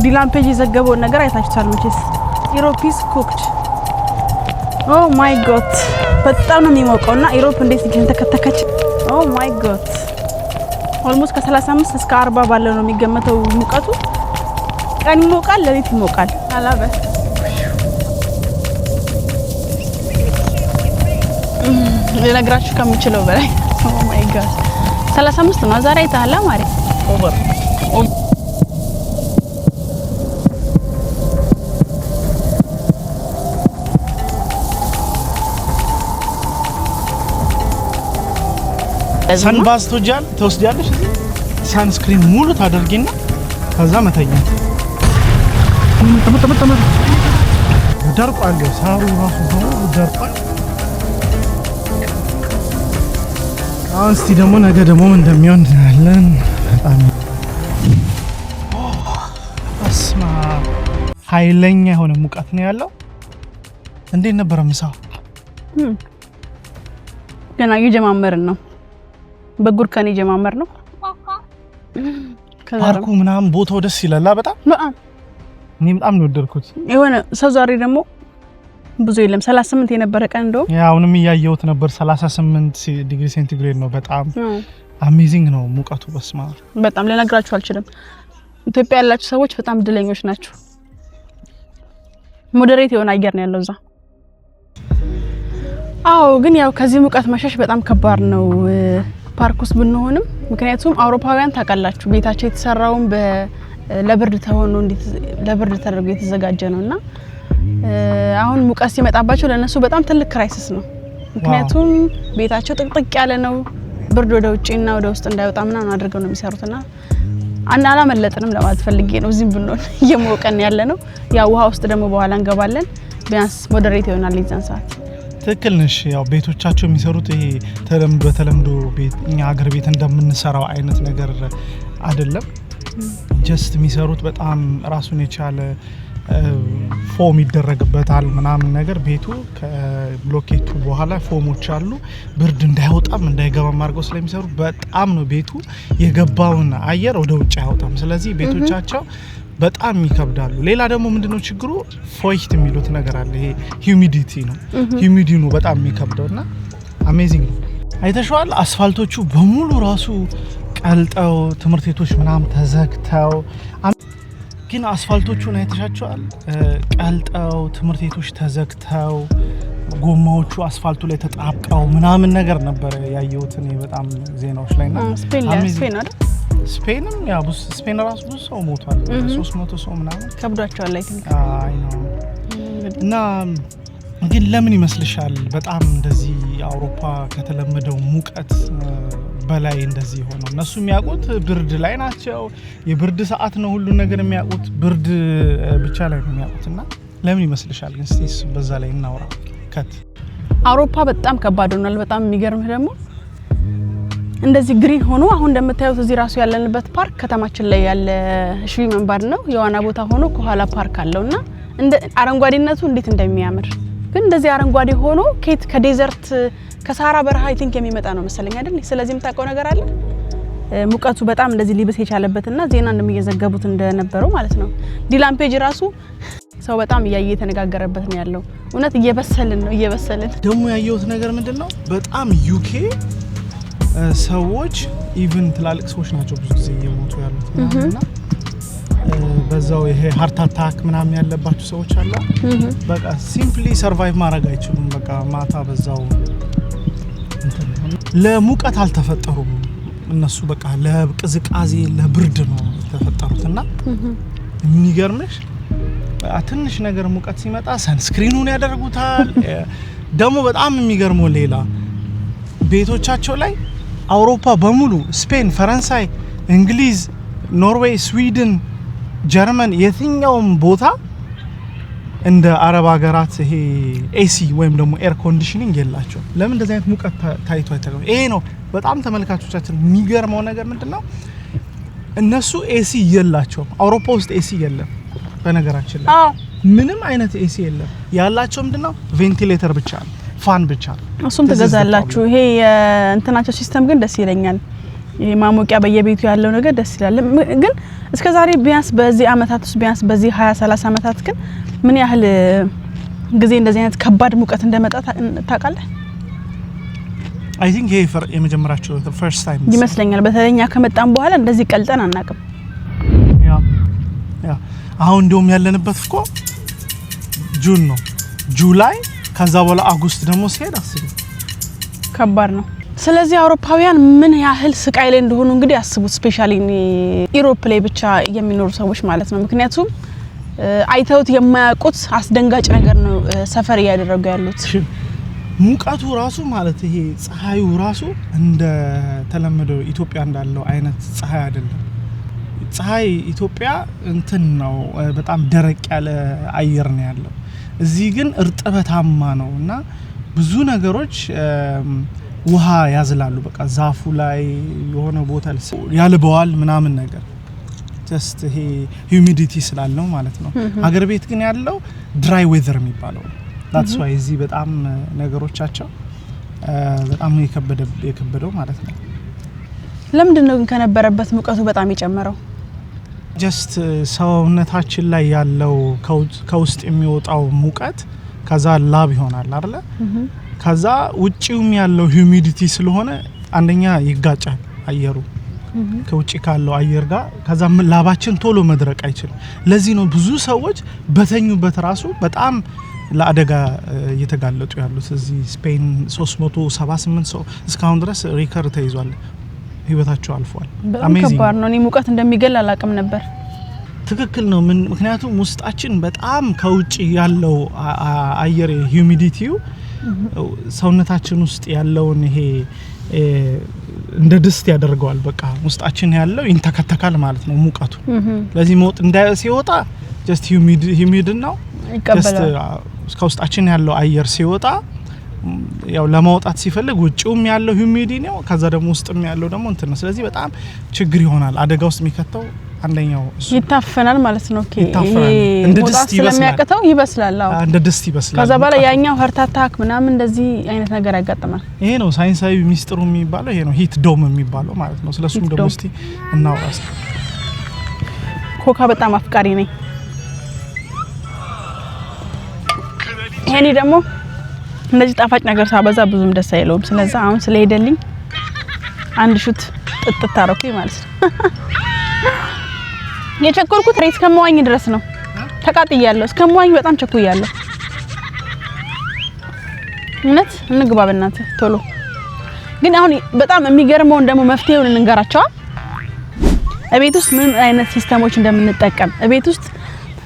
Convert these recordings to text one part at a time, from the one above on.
ዲላን ፔጅ የዘገበው ነገር አይታችኋል መቼስ ኢሮፕ is cooked ኦ ማይ ጎድ በጣም ነው የሚሞቀውና ኢሮፕ እንዴት እየተከተከች ኦ ማይ ጎድ ኦልሞስት ከ35 እስከ 40 ባለው ነው የሚገመተው ሙቀቱ ቀን ይሞቃል ለሊት ይሞቃል አላበ ለነግራችሁ ከምችለው በላይ ኦ ማይ ጋድ 35 ነው ዛሬ አይታላ ማሪ ኦቨር ሰንባዝ ትወስጃለሽ ሳንስክሪን ሙሉ ታደርጊና ከዛ መተኛ ተመተመ ደርቋል ሳሩ ራሱ ደርቋል አሁን እስቲ ደግሞ ነገ ደግሞ እንደሚሆን እናያለን በጣም አስማ ኃይለኛ የሆነ ሙቀት ነው ያለው እንዴት ነበር ምሳው ገና እየጀማመርን ነው በጉርካኔ ጀማመር ነው ፓርኩ ምናምን ቦታው ደስ ይላል በጣም እኔ በጣም ነው ወደድኩት የሆነ ሰው ዛሬ ደግሞ ብዙ የለም 38 የነበረ ቀን እንደው ያውንም ያያየውት ነበር 38 ዲግሪ ሴንቲግሬድ ነው በጣም አሜዚንግ ነው ሙቀቱ በስማ በጣም ለነግራችሁ አልችልም ኢትዮጵያ ያላችሁ ሰዎች በጣም ድለኞች ናችሁ ሞዴሬት የሆነ አየር ነው ያለው እዛ አዎ ግን ያው ከዚህ ሙቀት መሸሽ በጣም ከባድ ነው ፓርኩስ ብንሆንም ምክንያቱም አውሮፓውያን ታቀላችሁ ቤታቸው የተሰራውን ለብርድ ተሆኖ እንዴት ለብርድ ተደርጎ የተዘጋጀ ነውና አሁን ሙቀት ሲመጣባቸው ለነሱ በጣም ትልቅ ክራይሲስ ነው ምክንያቱም ቤታቸው ጥቅጥቅ ያለ ነው ብርድ ወደ ውጪና ወደ ውስጥ እንዳይወጣ ምናምን አድርገው ነው የሚሰሩትና አላመለጥንም ለማለት ፈልጌ ነው እዚህም ብንሆን እየሞቀን ያለ ነው ያው ውሃ ውስጥ ደግሞ በኋላ እንገባለን ቢያንስ ሞዴሬት ይሆናል ይዛን ሰዓት ትክክል ነሽ ያው ቤቶቻቸው የሚሰሩት ይሄ በተለምዶ ቤት እኛ ሀገር ቤት እንደምንሰራው አይነት ነገር አይደለም ጀስት የሚሰሩት በጣም ራሱን የቻለ ፎም ይደረግበታል ምናምን ነገር ቤቱ ከብሎኬቱ በኋላ ፎሞች አሉ ብርድ እንዳይወጣም እንዳይገባም አድርገው ስለሚሰሩ በጣም ነው ቤቱ የገባውን አየር ወደ ውጭ አይወጣም ስለዚህ ቤቶቻቸው በጣም ይከብዳሉ ሌላ ደግሞ ምንድነው ችግሩ ፎይት የሚሉት ነገር አለ ይሄ ሂዩሚዲቲ ነው ሂዩሚዲቲ ነው በጣም የሚከብደውና አሜዚንግ ነው አይተሽዋል አስፋልቶቹ በሙሉ ራሱ ቀልጠው ትምህርት ቤቶች ምናምን ተዘግተው ግን አስፋልቶቹን አይተሻቸዋል ቀልጠው ትምህርት ቤቶች ተዘግተው ጎማዎቹ አስፋልቱ ላይ ተጣብቀው ምናምን ነገር ነበር ያየሁት እኔ በጣም ዜናዎች ላይና ስፔን አይደል ስፔንም ያ ስፔን ራሱ ብዙ ሰው ሞቷል 300 ሰው ምናምን ከብዷቸዋል አይ ቲንክ አይ ነው እና ግን ለምን ይመስልሻል በጣም እንደዚህ አውሮፓ ከተለመደው ሙቀት በላይ እንደዚህ ሆኖ እነሱ የሚያውቁት ብርድ ላይ ናቸው የብርድ ሰዓት ነው ሁሉ ነገር የሚያውቁት ብርድ ብቻ ላይ ነው የሚያውቁትና ለምን ይመስልሻል ግን እስቲ በዛ ላይ እናውራ ከት አውሮፓ በጣም ከባድ ሆኗል በጣም የሚገርምህ ደግሞ እንደዚህ ግሪን ሆኖ አሁን እንደምታዩት እዚህ ራሱ ያለንበት ፓርክ ከተማችን ላይ ያለ ሽዊመንባድ ነው የዋና ቦታ ሆኖ ከኋላ ፓርክ አለውና እንደ አረንጓዴነቱ እንዴት እንደሚያምር ግን እንደዚህ አረንጓዴ ሆኖ ከዴዘርት ከሳራ በረሃ አይ ቲንክ የሚመጣ ነው መሰለኝ አይደል ስለዚህም ታውቀው ነገር አለ ሙቀቱ በጣም እንደዚህ ሊብስ የቻለበትና ዜና እንደሚዘገቡት እንደነበረው ማለት ነው ዲላን ፔጅ ራሱ ሰው በጣም ያየ ተነጋገረበት ነው ያለው እውነት እየበሰልን ደግሞ ያየሁት ነገር ምንድነው በጣም ዩኬ ሰዎች ኢቭን ትላልቅ ሰዎች ናቸው ብዙ ጊዜ እየሞቱ ያሉት እና በዛው ይሄ ሃርት አታክ ምናምን ያለባቸው ሰዎች አላ በቃ ሲምፕሊ ሰርቫይቭ ማድረግ አይችሉም በቃ ማታ በዛው ለሙቀት አልተፈጠሩም እነሱ በቃ ለቅዝቃዜ ለብርድ ነው ተፈጠሩትና የሚገርምሽ ትንሽ ነገር ሙቀት ሲመጣ ሰንስክሪኑን ያደርጉታል ደግሞ በጣም የሚገርመው ሌላ ቤቶቻቸው ላይ አውሮፓ በሙሉ ስፔን ፈረንሳይ እንግሊዝ ኖርዌይ ስዊድን ጀርመን የትኛውም ቦታ እንደ አረብ ሀገራት ይሄ ኤሲ ወይም ደግሞ ኤር ኮንዲሽኒንግ የላቸው ለምን እንደዚህ አይነት ሙቀት ታይቶ አይተገም ይሄ ነው በጣም ተመልካቾቻችን የሚገርመው ነገር ምንድነው እነሱ ኤሲ የላቸው አውሮፓ ውስጥ ኤሲ የለም በነገራችን ላይ ምንም አይነት ኤሲ የለም ያላቸው ምንድነው ቬንቲሌተር ብቻ ነው ፋን ብቻ ነው እሱም ተገዛላችሁ ይሄ እንትናቸው ሲስተም ግን ደስ ይለኛል የማሞቂያ በየቤቱ ያለው ነገር ደስ ይላል ግን እስከ ዛሬ ቢያንስ በዚህ አመታት ውስጥ ቢያንስ በዚህ 20 30 አመታት ግን ምን ያህል ጊዜ እንደዚህ አይነት ከባድ ሙቀት እንደመጣ ታውቃለህ? አይ ቲንክ ይሄ የመጀመሪያቸው the first time ይመስለኛል በተለኛ ከመጣን በኋላ እንደዚህ ቀልጠን አናውቅም ያ አሁን እንደውም ያለንበት እኮ ጁን ነው ጁላይ ከዛ በኋላ አጎስት ደግሞ ሲሄድ አስቡ ከባድ ነው ስለዚህ አውሮፓውያን ምን ያህል ስቃይ ላይ እንደሆኑ እንግዲህ አስቡት ስፔሻሊ ኢሮፕ ላይ ብቻ የሚኖሩ ሰዎች ማለት ነው ምክንያቱም አይተውት የማያውቁት አስደንጋጭ ነገር ነው ሰፈር ያደረጉ ያሉት ሙቀቱ ራሱ ማለት ይሄ ፀሐዩ ራሱ እንደ ተለመደው ኢትዮጵያ እንዳለው አይነት ፀሐይ አይደለም ፀሐይ ኢትዮጵያ እንትን ነው በጣም ደረቅ ያለ አየር ነው ያለው እዚህ ግን እርጥበታማ ነውና ብዙ ነገሮች ውሃ ያዝላሉ በቃ ዛፉ ላይ የሆነ ቦታ ያልበዋል ምናምን ነገር just ይሄ ሂዩሚዲቲ ስላለው ማለት ነው ሀገር ቤት ግን ያለው ድራይ ዌዘር የሚባለው that's why እዚህ በጣም ነገሮቻቸው በጣም የከበደው ማለት ነው ለምንድነው ግን ከነበረበት ሙቀቱ በጣም የጨመረው just ሰውነታችን ላይ ያለው ከውስጥ የሚወጣው ሙቀት ከዛ ላብ ይሆናል አይደል ከዛ ውጪውም ያለው ሂዩሚዲቲ ስለሆነ አንደኛ ይጋጫል አየሩ ከውጪ ካለው አየር ጋር ከዛ ላባችን ቶሎ መድረቅ አይችልም ለዚህ ነው ብዙ ሰዎች በተኙበት ራሱ በጣም ለአደጋ እየተጋለጡ ያሉት እዚህ ስፔን 378 ሰው እስካሁን ድረስ ሪከርድ ተይዟል ህይወታቸው አልፏል አሜዚንግ ከባድ ነው እኔ ሙቀት እንደሚገል አላቀም ነበር ትክክል ነው ምክንያቱም ውስጣችን በጣም ከውጪ ያለው አየር ሂዩሚዲቲው ሰውነታችን ውስጥ ያለውን ይሄ እንደ ድስት ያደርገዋል በቃ ውስጣችን ያለው ይንተከተካል ማለት ነው ሙቀቱ ለዚህ ሞት እንዳይ ሲወጣ just humid ነው just ከውስጣችን ያለው አየር ሲወጣ ያው ለማውጣት ሲፈልግ ውጪውም ያለው humidity ነው ከዛ ደግሞ ውስጥም ያለው ደግሞ እንትን ነው ስለዚህ በጣም ችግር ይሆናል አደጋ ውስጥ የሚከተው አንደኛው ይታፈናል ማለት ነው ይሄ እንደ ድስት ስለሚያቀተው ይበስላል አዎ እንደ ድስት ይበስላል ከዛ በኋላ ያኛው ሃርት አታክ ምናምን እንደዚህ አይነት ነገር ያጋጥማል ይሄ ነው ሳይንሳዊ ሚስጥሩ የሚባለው ይሄ ነው ሂት ዶም የሚባለው ማለት ነው ስለሱም ደግሞ እስቲ እናውራስ ኮካ በጣም አፍቃሪ ነኝ ይሄኔ ደግሞ እንደዚህ ጣፋጭ ነገር ሳበዛ ብዙም ደስ አይለውም ስለዚህ አሁን ስለሄደልኝ አንድ ሹት ጥጥት ታረኩኝ ማለት ነው የቸኮልኩት ሬት ከመዋኝ ድረስ ነው ተቃጥያለሁ እስከመዋኝ በጣም ቸኩያለሁ እውነት እንግባ በእናንተ ቶሎ ግን አሁን በጣም የሚገርመው እንደሞ መፍትሄውን እንንገራቸው እቤት ውስጥ ምን አይነት ሲስተሞች እንደምንጠቀም እቤት ውስጥ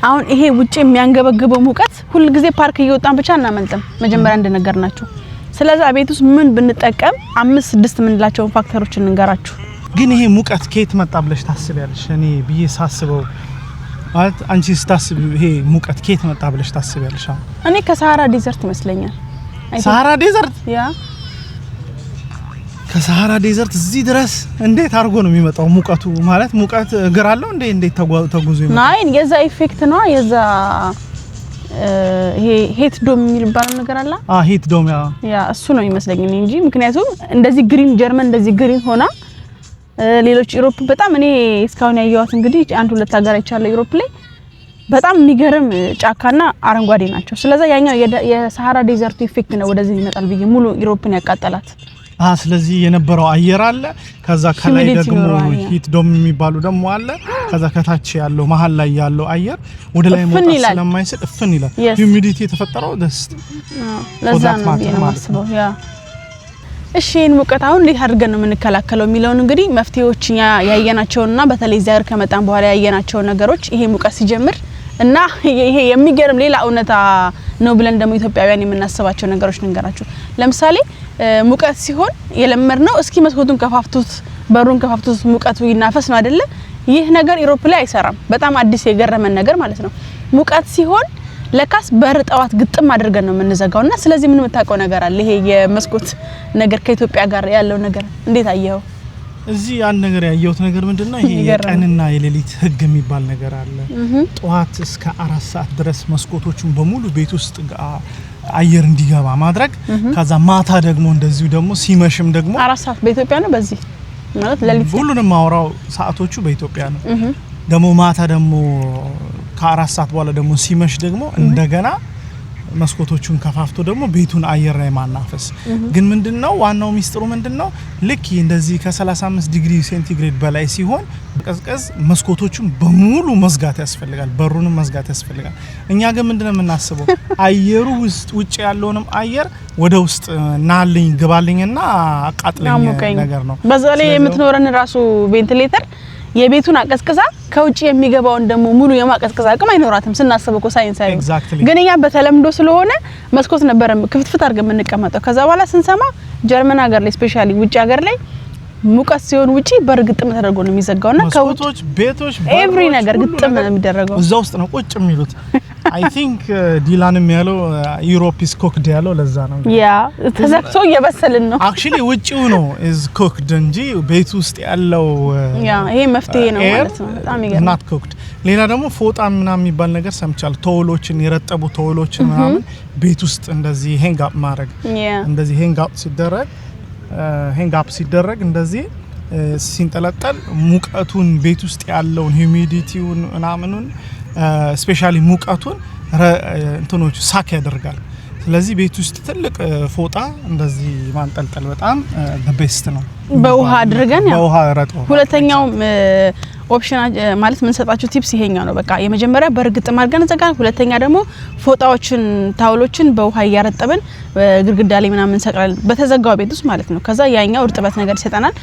አሁን ይሄ ውጪ የሚያንገበግበው ሙቀት ሁሉ ጊዜ ፓርክ እየወጣን ብቻ እናመልጥም መጀመሪያ እንደነገርናችሁ ስለዚህ እቤት ውስጥ ምን ብንጠቀም 5 6 ምንላቸው ፋክተሮች እንንገራችሁ ግን ይሄ ሙቀት ከየት መጣ ብለሽ ታስቢያለሽ እኔ ብዬ ሳስበው ማለት አንቺ ስታስቢ ይሄ ሙቀት ከየት መጣ ብለሽ ታስቢያለሽ እኔ ከሳሃራ ዴዘርት ይመስለኛል ሳሃራ ዴዘርት ያ ከሳሃራ ዴዘርት እዚህ ድረስ እንዴት አርጎ ነው የሚመጣው ሙቀቱ ማለት ሙቀት እግር አለው እንዴት ተጉዞ ይመጣል ናይን የዛ ኢፌክት ነው የዛ ይሄ ሂት ዶም የሚባል ነገር አለ ሂት ዶም ያ እሱ ነው ይመስለኝ እንጂ ምክንያቱም እንደዚህ ግሪን ጀርመን እንደዚህ ግሪን ሆና ሌሎች ኢሮፕ በጣም እኔ እስካሁን ያየዋት እንግዲህ አንድ ሁለት ሀገር አይቻለሁ ኢሮፕ ላይ በጣም የሚገርም ጫካና አረንጓዴ ናቸው ስለዚህ ያኛው የሳሃራ ዴዘርት ኢፌክት ነው ወደዚህ ይመጣል ብዬ ሙሉ ኢሮፕን ያቃጠላት ስለዚህ የነበረው አየር አለ ከዛ ከላይ ደግሞ ሂት ዶም የሚባሉ ደግሞ አለ ከዛ ከታች ያለው መሃል ላይ ያለው አየር ወደ ላይ መውጣት ስለማይሰጥ እፍን ይላል ሂዩሚዲቲ የተፈጠረው ለዛ ነው የማስበው ያ እሺ ሙቀት አሁን እንዴት አድርገን ነው የምንከላከለው የሚለውን እንግዲህ መፍትሄዎች ያየናቸውና በተለይ ዛሬ ከመጣን በኋላ ያየናቸው ነገሮች ይሄ ሙቀት ሲጀምር እና ይሄ የሚገርም ሌላ እውነታ ነው ብለን ደግሞ ኢትዮጵያውያን የምናስባቸው ነገሮች ንገራችሁ ለምሳሌ ሙቀት ሲሆን የለመድነው እስኪ መስኮቱን ከፋፍቱት በሩን ከፋፍቱት ሙቀቱ ይናፈስ ነው አይደለ ይህ ነገር ኢሮፕ ላይ አይሰራም በጣም አዲስ የገረመን ነገር ማለት ነው ሙቀት ሲሆን ለካስ በርጣዋት ግጥም አድርገን ነው የምንዘጋውና ስለዚህ ምን መታቀው ነገር አለ ይሄ የመስኮት ነገር ከኢትዮጵያ ጋር ያለው ነገር እንዴት አየው እዚህ አንድ ነገር ያየሁት ነገር ምንድነው ይሄ የቀንና የሌሊት ህግ የሚባል ነገር አለ ጧት እስከ 4 ሰዓት ድረስ መስኮቶቹን በሙሉ ቤት ውስጥ አየር እንዲገባ ማድረግ ከዛ ማታ ደግሞ እንደዚሁ ደግሞ ሲመሽም ደግሞ 4 ሰዓት በኢትዮጵያ ነው በዚህ ማለት ለሊት ሁሉንም ማውራው ሰዓቶቹ በኢትዮጵያ ነው ደሞ ማታ ደሞ ከ4 ሰዓት በኋላ ደሞ ሲመሽ ደግሞ እንደገና መስኮቶቹን ከፋፍቶ ደግሞ ቤቱን አየር ላይ ማናፈስ ግን ምንድነው ዋናው ሚስጥሩ ምንድነው ልክ እንደዚህ ከ35 ዲግሪ ሴንቲግሬድ በላይ ሲሆን ቀዝቀዝ መስኮቶቹን በሙሉ መዝጋት ያስፈልጋል በሩንም መዝጋት ያስፈልጋል እኛ ግን ምንድነው የምናስበው አየሩ ውጭ ያለውንም አየር ወደ ውስጥ ናልኝ ግባልኝና አቃጥለኝ ነገር ነው በዛ ላይ የምትኖረን ራሱ ቬንቲሌተር የቤቱን አቀዝቅዛ ከውጪ የሚገባውን ደሞ ሙሉ የማቀዝቀዝ አቅም አይኖራትም ስናስበው ሳይንሳዊ ግን ያ በተለምዶ ስለሆነ መስኮት ነበር ክፍትፍት አድርገን የምንቀመጠው ከዛ በኋላ ስንሰማ ጀርመን ሀገር ላይ ስፔሻሊ ውጪ ሀገር ላይ ሙቀት ሲሆን ውጪ በርግጥም ተደርጎ ነው የሚዘጋውና ከውጪ ቤቶች ኤቭሪ ነገር ግጥም ነው የሚደረገው እዛ ውስጥ ነው ቁጭ የሚሉት I think ዲላንም ያለው ዩሮፕ is cooked ያለው ለዛ ነው ያ ተዘክቶ እየበሰልን ነው actually ውጪው ነው is cooked እንጂ ቤት ውስጥ ያለው ያ ይሄ መፍትሄ ነው ማለት ነው በጣም ይገርም not cooked ሌላ ደግሞ ፎጣ ምናምን የሚባል ነገር ሰምቻለሁ ተወሎችን የረጠቡ ተወሎችን ምናምን ቤት ውስጥ እንደዚህ hang up ማድረግ እንደዚህ hang up ሲደረግ እንደዚህ ሲንጠለጠል ሙቀቱን ቤት ውስጥ ያለውን ሂዩሚዲቲውን ምናምኑን ስፔሻሊ ሙቀቱን እንትኖች ሳክ ያደርጋል ስለዚህ ቤት ውስጥ ትልቅ ፎጣ እንደዚህ ማንጠልጠል በጣም the best ነው በውሃ አድርገን ያው በውሃ ረጥቦ ሁለተኛው ኦፕሽን ማለት ምን ሰጣችሁ ቲፕስ ይሄኛው ነው በቃ የመጀመሪያ በርግጥ ማርገን ዘጋን ሁለተኛ ደግሞ ፎጣዎችን ታውሎችን በውሃ ያረጠብን ግድግዳ ላይ ምናምን ሰቅላል በተዘጋው ቤት ውስጥ ማለት ነው ከዛ ያኛው እርጥበት ነገር ይሰጣናል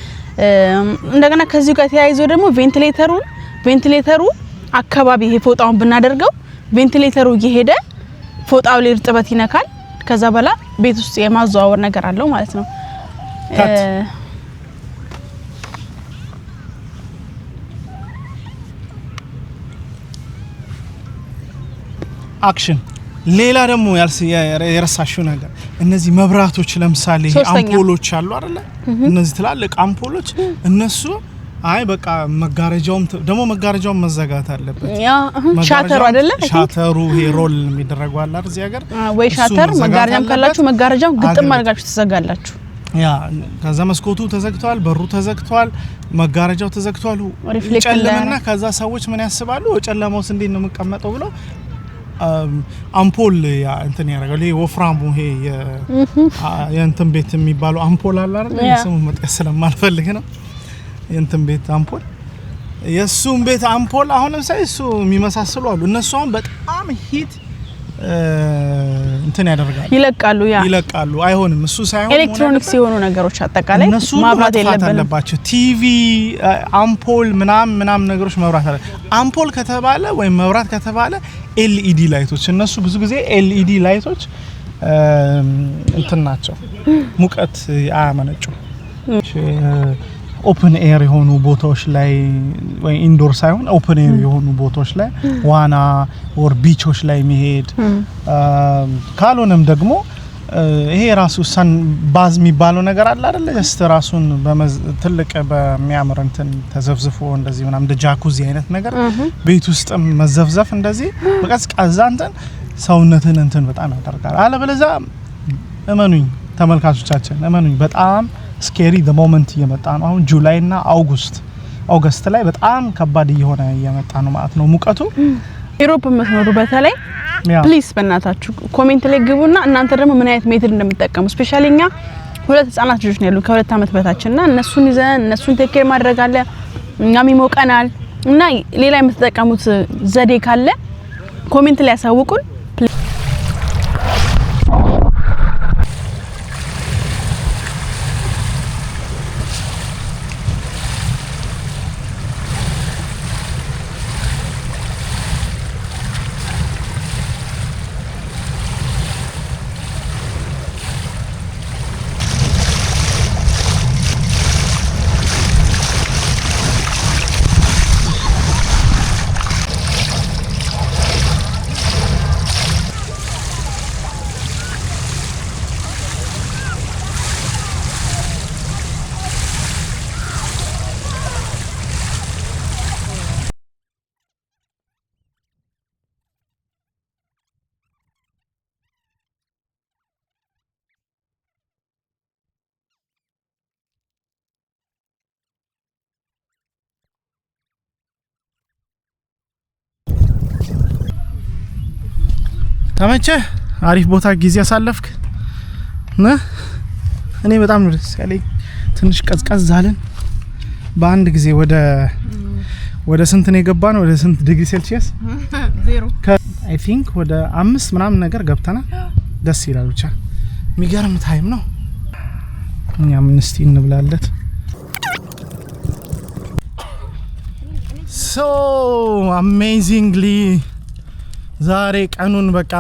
እንደገና ከዚህ ጋር ተያይዞ ደግሞ ቬንቲሌተሩ አካባቢ ይሄ ፎጣውን ብናደርገው ቬንቲሌተሩ እየሄደ ፎጣው ላይ እርጥበት ይነካል ከዛ በኋላ ቤት ውስጥ የማዘዋወር ነገር አለው ማለት ነው አክሽን ሌላ ደግሞ የረሳሽው ነገር እነዚህ መብራቶች ለምሳሌ አምፖሎች አሉ አይደለ እነዚህ ትላልቅ አምፖሎች እነሱ አይ በቃ መጋረጃው መዘጋት አለበት ያ ሻተሩ አይደለ ሻተሩ ሮል የሚደረገው አለ እዚህ ሀገር ወይ ሻተር መጋረጃም ካላችሁ መጋረጃው ግጥም አድርጋችሁ ተዘጋላችሁ ያ ከዛ መስኮቱ ተዘግቷል በሩ ተዘግቷል መጋረጃው ተዘግቷል ጨለማና ከዛ ሰዎች ምን ያስባሉ ጨለማውስ እንዴት ነው የምቀመጠው ብለው አምፖል ያ እንትን ያረጋሉ ወፍራሙ ይሄ የእንትን ቤት የሚባለው አምፖል አለ አይደል ስሙ መጥቀስ ስለማልፈልግ ነው የእንትን ቤት አምፖል የሱም ቤት አምፖል አሁንም ሳይሱ የሚመሳሰሉ አሉ እነሱ አሁን በጣም ሂት እንትን ይለቃሉ አይሆንም እሱ ሳይሆን ኤሌክትሮኒክስ የሆኑ ነገሮች አጠቃላይ ማብራት የለባቸው ቲቪ አምፖል ምናም ነገሮች መብራት አለ አምፖል ከተባለ ወይ መብራት ከተባለ ኤልኢዲ ላይቶች እነሱ ብዙ ጊዜ ኤልኢዲ ላይቶች እንትን ናቸው ሙቀት አያመነጩ ኦፕን ኤር የሆኑ ቦታዎች ላይ ወይ ኢንዶር ሳይሆን ኦፕን ኤር የሆኑ ቦታዎች ላይ ዋና ኦር ቢቾች ላይ መሄድ ካልሆነም ደግሞ ይሄ ራሱ ሰን ባዝ የሚባለው ነገር አለ አይደል ጀስት ራሱን ትልቅ በሚያምር እንትን ተዘፍዝፎ እንደዚህ ምናምን እንደ ጃኩዚ አይነት ነገር ቤት ውስጥ መዘፍዘፍ እንደዚህ በቀዝቃዛ እንትን ሰውነትን እንትን በጣም ያደርጋል አለበለዚያ እመኑኝ ተመልካቾቻችን እመኑኝ በጣም ስኬሪ the moment እየመጣ ነው አሁን ጁላይ እና ኦገስት ላይ በጣም ከባድ እየሆነ እየመጣ ነው ማለት ነው ሙቀቱ ዩሮፕ መስኖሩ በተለይ ፕሊስ በእናታችሁ ኮሜንት ላይ ግቡና እናንተ ደግሞ ምን አይነት ሜትድ እንደምትጠቀሙ ስፔሻሊኛ ሁለት ህፃናት ልጆች ነው ያሉ ከ2 አመት በታችና እነሱን ቴክ ኬር ማድረግ አለ እኛም ይሞቀናል እና ሌላ የምትጠቀሙት ዘዴ ካለ ኮሜንት ላይ ያሳውቁን ተመቸ? አሪፍ ቦታ ጊዜ ያሳለፍክ? እኔ በጣም ነው ደስ ያለኝ። ትንሽ ቀዝቀዝ አለን በአንድ ጊዜ ወደ ስንት ነው የገባነው? ወደ ስንት ዲግሪ ሴልሺየስ? 0 አይ ቲንክ ወደ 5 ምናምን ነገር ገብተናል። ደስ ይላል። ብቻ የሚገርም ታይም ነው። እኛም እስቲ እንብላለት። ሶ አሜዚንግሊ ዛሬ ቀኑን በቃ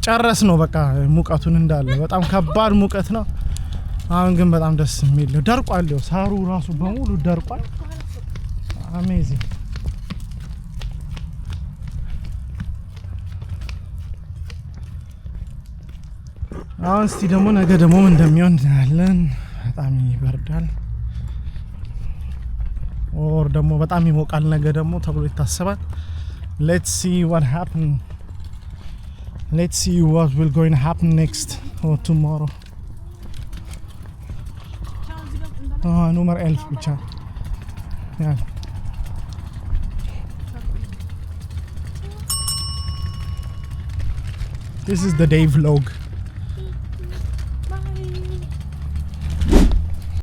ጨረስ ነው። በቃ ሙቀቱን እንዳለ በጣም ከባድ ሙቀት ነው። አሁን ግን በጣም ደስ የሚል ነው። ደርቋል። ሳሩ ራሱ በሙሉ ደርቋል። አሜዚንግ። አሁን እስቲ ደግሞ ነገ ደግሞ እንደሚሆን እናያለን። በጣም ይበርዳል ኦር ደግሞ በጣም ይሞቃል ነገ ደግሞ ተብሎ ይታሰባል። let's see what happen. Let's see what will going to happen next or tomorrow. Nummer 11 ብቻ ያ This is the day vlog.